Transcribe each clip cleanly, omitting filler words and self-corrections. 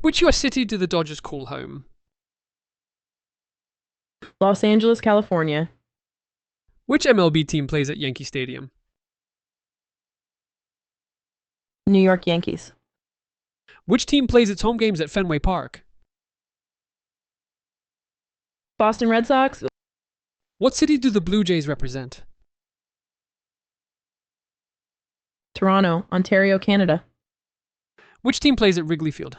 Which US city do the Dodgers call home? Los Angeles, California. Which MLB team plays at Yankee Stadium? New York Yankees. Which team plays its home games at Fenway Park? Boston Red Sox. What city do the Blue Jays represent? Toronto, Ontario, Canada. Which team plays at Wrigley Field?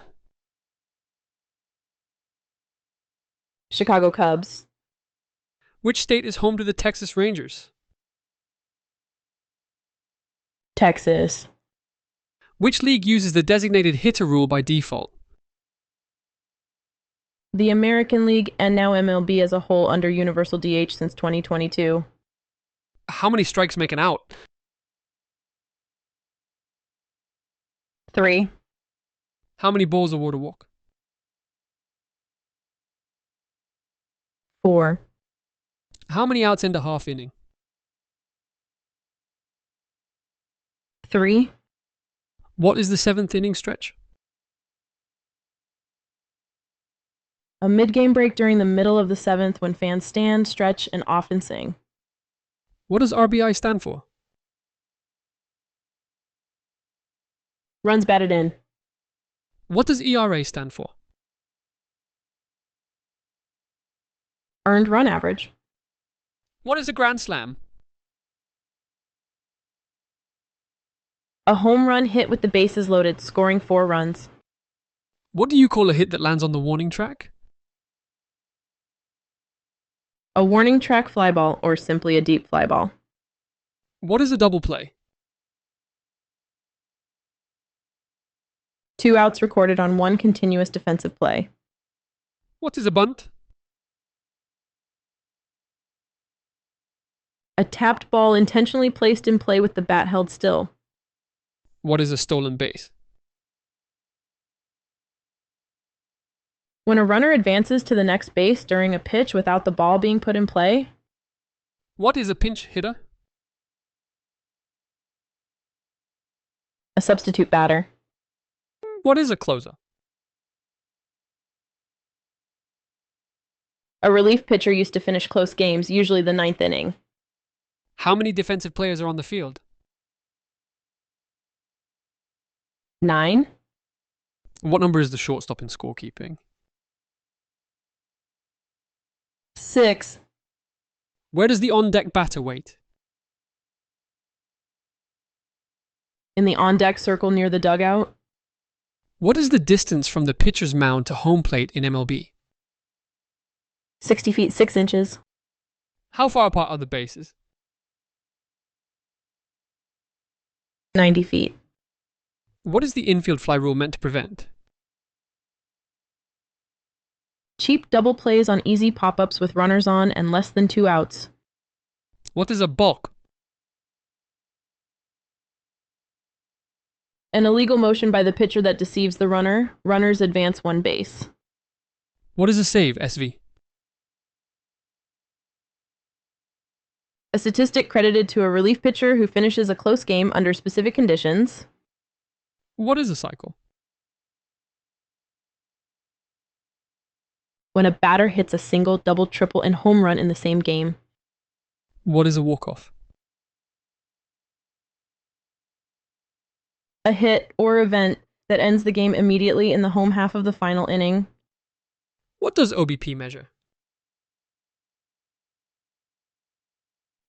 Chicago Cubs. Which state is home to the Texas Rangers? Texas. Which league uses the designated hitter rule by default? The American League and now MLB as a whole under Universal DH since 2022. How many strikes make an out? 3. How many balls award a walk? 4. How many outs into half inning? 3. What is the seventh inning stretch? A mid-game break during the middle of the 7th when fans stand, stretch, and often sing. What does RBI stand for? Runs batted in. What does ERA stand for? Earned run average. What is a grand slam? A home run hit with the bases loaded, scoring 4 runs. What do you call a hit that lands on the warning track? A warning track fly ball, or simply a deep fly ball. What is a double play? 2 outs recorded on 1 continuous defensive play. What is a bunt? A tapped ball intentionally placed in play with the bat held still. What is a stolen base? When a runner advances to the next base during a pitch without the ball being put in play. What is a pinch hitter? A substitute batter. What is a closer? A relief pitcher used to finish close games, usually the 9th inning. How many defensive players are on the field? 9. What number is the shortstop in scorekeeping? 6. Where does the on-deck batter wait? In the on-deck circle near the dugout. What is the distance from the pitcher's mound to home plate in MLB? 60 feet 6 inches. How far apart are the bases? 90 feet. What is the infield fly rule meant to prevent? Cheap double plays on easy pop-ups with runners on and less than 2 outs. What is a balk? An illegal motion by the pitcher that deceives the runner. Runners advance 1 base. What is a save, SV? A statistic credited to a relief pitcher who finishes a close game under specific conditions. What is a cycle? When a batter hits a single, double, triple, and home run in the same game. What is a walk-off? A hit or event that ends the game immediately in the home half of the final inning. What does OBP measure?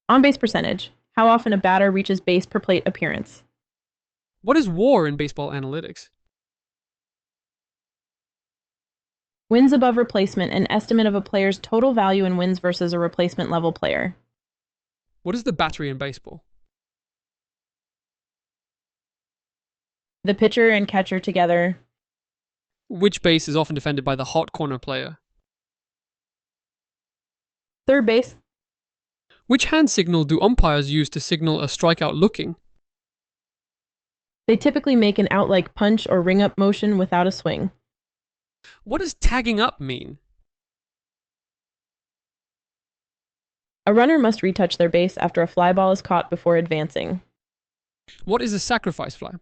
On-base percentage. How often a batter reaches base per plate appearance. What is WAR in baseball analytics? Wins above replacement, an estimate of a player's total value in wins versus a replacement level player. What is the battery in baseball? The pitcher and catcher together. Which base is often defended by the hot corner player? Third base. Which hand signal do umpires use to signal a strikeout looking? They typically make an out-like punch or ring-up motion without a swing. What does tagging up mean? A runner must retouch their base after a fly ball is caught before advancing. What is a sacrifice fly?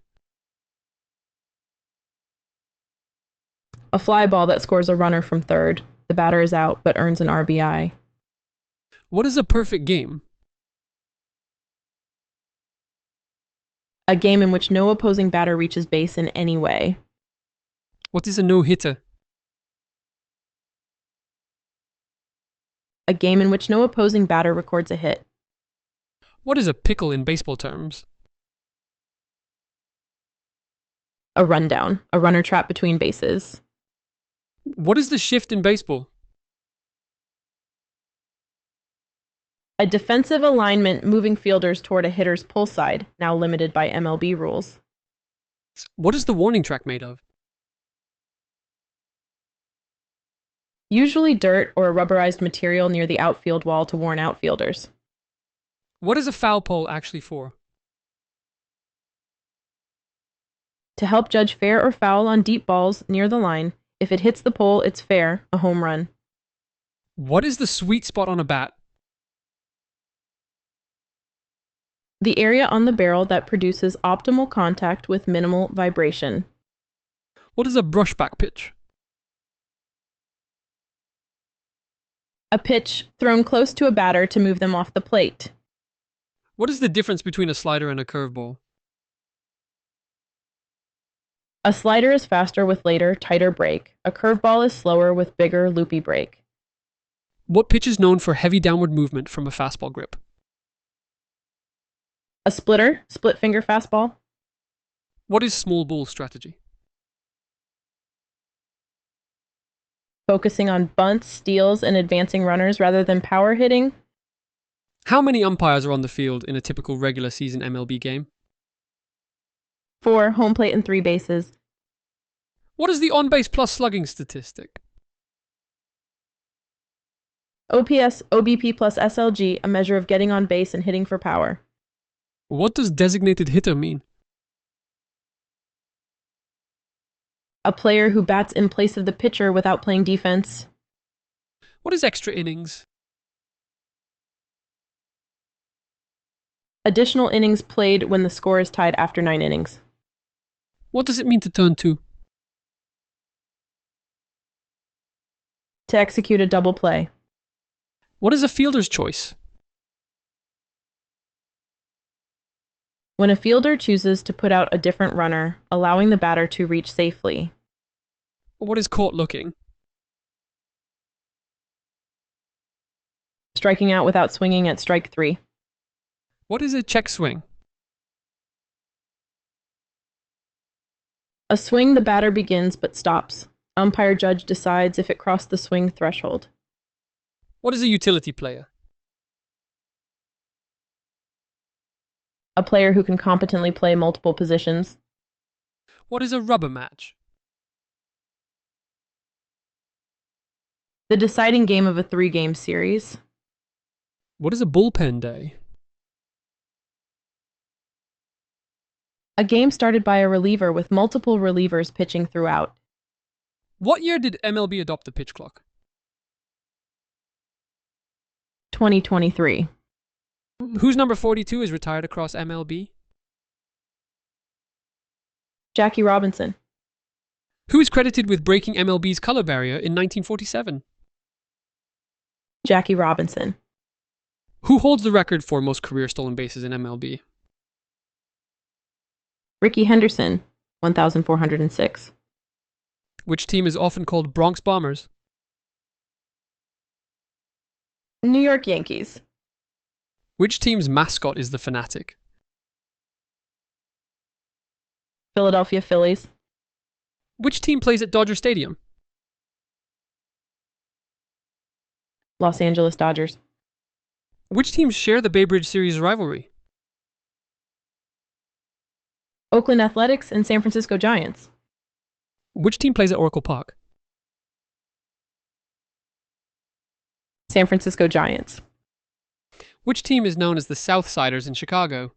A fly ball that scores a runner from third. The batter is out but earns an RBI. What is a perfect game? A game in which no opposing batter reaches base in any way. What is a no-hitter? A game in which no opposing batter records a hit. What is a pickle in baseball terms? A rundown, a runner trapped between bases. What is the shift in baseball? A defensive alignment moving fielders toward a hitter's pull side, now limited by MLB rules. What is the warning track made of? Usually dirt or a rubberized material near the outfield wall to warn outfielders. What is a foul pole actually for? To help judge fair or foul on deep balls near the line. If it hits the pole, it's fair, a home run. What is the sweet spot on a bat? The area on the barrel that produces optimal contact with minimal vibration. What is a brushback pitch? A pitch thrown close to a batter to move them off the plate. What is the difference between a slider and a curveball? A slider is faster with later, tighter break. A curveball is slower with bigger, loopy break. What pitch is known for heavy downward movement from a fastball grip? A splitter, split finger fastball. What is small ball strategy? Focusing on bunts, steals, and advancing runners rather than power hitting. How many umpires are on the field in a typical regular season MLB game? 4, home plate and 3 bases. What is the on-base plus slugging statistic? OPS, OBP plus SLG, a measure of getting on base and hitting for power. What does designated hitter mean? A player who bats in place of the pitcher without playing defense. What is extra innings? Additional innings played when the score is tied after 9 innings. What does it mean to turn two? To execute a double play. What is a fielder's choice? When a fielder chooses to put out a different runner, allowing the batter to reach safely. What is caught looking? Striking out without swinging at strike 3. What is a check swing? A swing the batter begins but stops. Umpire judge decides if it crossed the swing threshold. What is a utility player? A player who can competently play multiple positions. What is a rubber match? The deciding game of a 3-game series. What is a bullpen day? A game started by a reliever with multiple relievers pitching throughout. What year did MLB adopt the pitch clock? 2023. Whose number 42 is retired across MLB? Jackie Robinson. Who is credited with breaking MLB's color barrier in 1947? Jackie Robinson. Who holds the record for most career stolen bases in MLB? Ricky Henderson, 1,406. Which team is often called Bronx Bombers? New York Yankees. Which team's mascot is the Fanatic? Philadelphia Phillies. Which team plays at Dodger Stadium? Los Angeles Dodgers. Which teams share the Bay Bridge Series rivalry? Oakland Athletics and San Francisco Giants. Which team plays at Oracle Park? San Francisco Giants. Which team is known as the Southsiders in Chicago?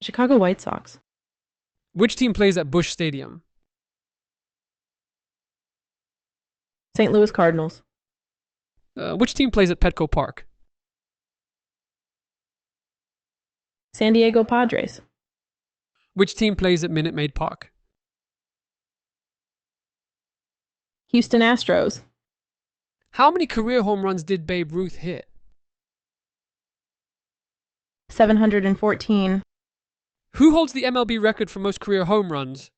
Chicago White Sox. Which team plays at Busch Stadium? St. Louis Cardinals. Which team plays at Petco Park? San Diego Padres. Which team plays at Minute Maid Park? Houston Astros. How many career home runs did Babe Ruth hit? 714. Who holds the MLB record for most career home runs?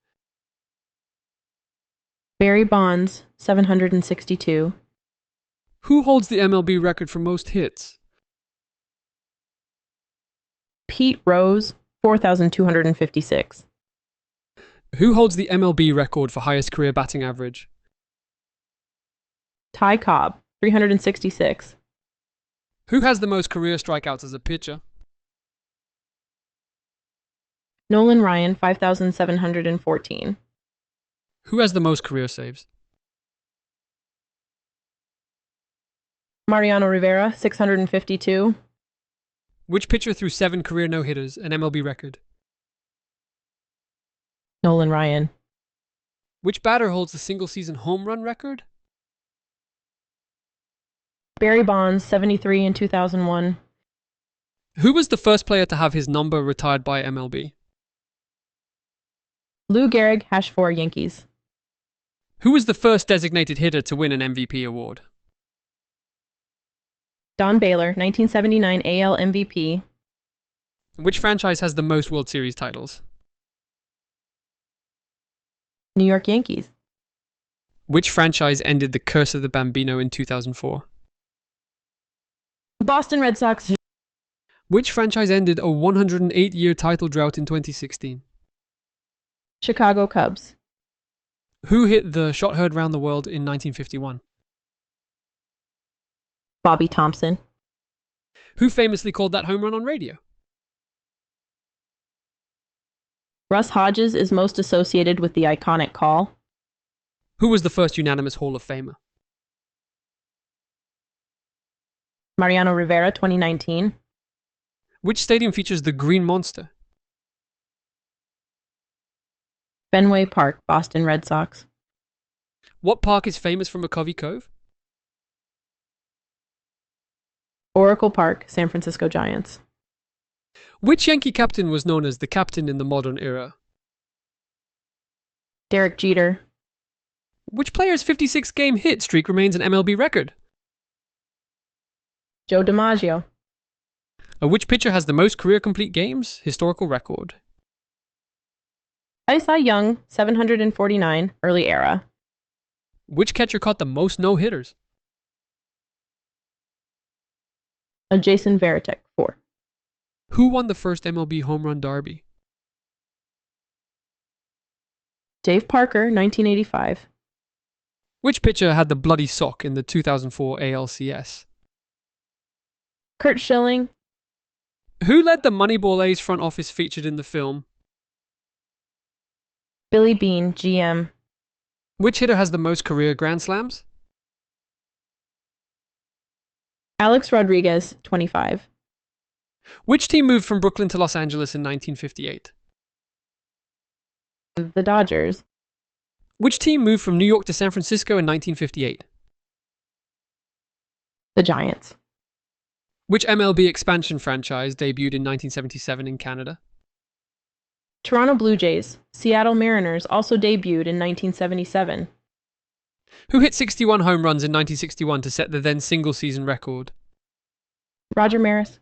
Barry Bonds, 762. Who holds the MLB record for most hits? Pete Rose, 4,256. Who holds the MLB record for highest career batting average? Ty Cobb, 366. Who has the most career strikeouts as a pitcher? Nolan Ryan, 5,714. Who has the most career saves? Mariano Rivera, 652. Which pitcher threw 7 career no-hitters, an MLB record? Nolan Ryan. Which batter holds the single-season home run record? Barry Bonds, 73 in 2001. Who was the first player to have his number retired by MLB? Lou Gehrig, #4 Yankees. Who was the first designated hitter to win an MVP award? Don Baylor, 1979 AL MVP. Which franchise has the most World Series titles? New York Yankees. Which franchise ended the curse of the Bambino in 2004? Boston Red Sox. Which franchise ended a 108-year title drought in 2016? Chicago Cubs. Who hit the shot heard round the world in 1951? Bobby Thompson. Who famously called that home run on radio? Russ Hodges is most associated with the iconic call. Who was the first unanimous Hall of Famer? Mariano Rivera, 2019. Which stadium features the Green Monster? Fenway Park, Boston Red Sox. What park is famous for McCovey Cove? Oracle Park, San Francisco Giants. Which Yankee captain was known as the captain in the modern era? Derek Jeter. Which player's 56-game hit streak remains an MLB record? Joe DiMaggio. Which pitcher has the most career complete games? Historical record. Cy Young, 749, early era. Which catcher caught the most no-hitters? Jason Varitek, 4. Who won the first MLB home run derby? Dave Parker, 1985. Which pitcher had the bloody sock in the 2004 ALCS? Curt Schilling. Who led the Moneyball A's front office featured in the film? Billy Beane, GM. Which hitter has the most career Grand Slams? Alex Rodriguez, 25. Which team moved from Brooklyn to Los Angeles in 1958? The Dodgers. Which team moved from New York to San Francisco in 1958? The Giants. Which MLB expansion franchise debuted in 1977 in Canada? Toronto Blue Jays. Seattle Mariners also debuted in 1977. Who hit 61 home runs in 1961 to set the then single-season record? Roger Maris.